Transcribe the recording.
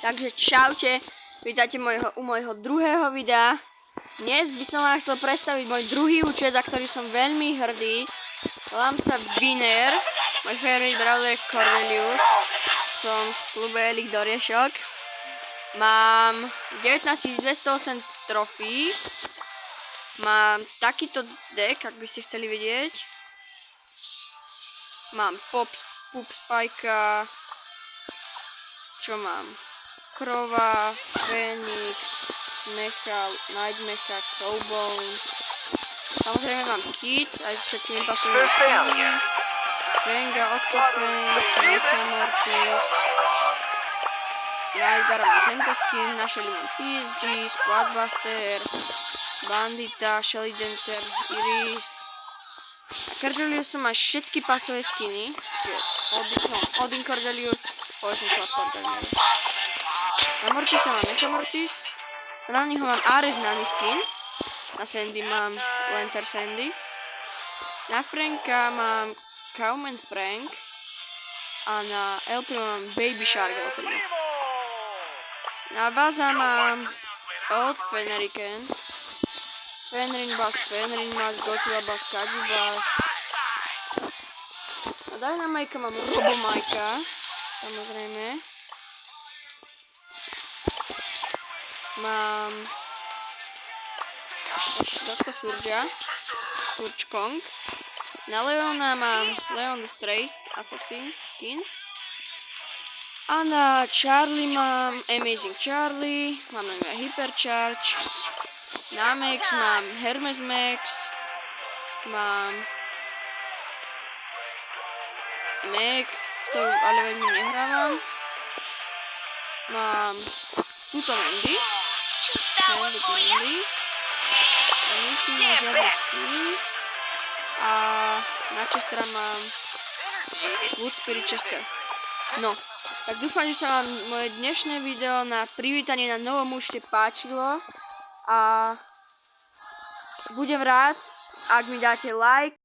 Takže čaute, vítajte u môjho druhého videa. Dnes by som vám chcel predstaviť môj druhý účet, za ktorý som veľmi hrdý. Volám sa Winner, môj favorite browser Cordelius. Som v klube Elik do riešok. Mám 19208 trofí. Mám takýto deck, ak by ste chceli vidieť. Mám Pup Spajka. Čo mám? Krova, Phoenix, Mecha, Night Mecha, Crowbone. Samozrejme mám Kit, aj s všetkými pasovými skiny. Fenga, Octofang, Mecha Mortis. Nightgara mám tento skin, na Shelly mám PSG, Squadbuster, Bandita, Shelly Dancer, Iris. Cordelius má všetky pasové skiny. Odin Cordelius, povedzme Squad Cordelius. Na Mortisa mám Mecha Mortis. Na Naniho mám Ares Nani skin. Na Sandy mám Lantern Sandy. Na Franka mám Cowman Frank. A na El Primo mám Baby Shark El Primo. Na Baza mám Old Fenriken. Fenrin Bass, Fenrin Bass, Godzilla Bass, Kaji Bass. Na Dynamika mám Robomajka. Samozrejme. Mám takto Surge Kong. Na Leona mám Leon the Stray Assassin skin. A na Charlie mám Amazing Charlie. Mám na ňu Hypercharge. Na Max mám Hermes Max. Mám Mac, ktorú ale veľmi nehrávam. Mám túto Mandy. Mandy. A myslím, že žiadny skin. A na Chestera mám Wood Spirit Chester. No, tak dúfam, že sa vám moje dnešné video na privítanie na novom účte páčilo. A budem rád, ak mi dáte like.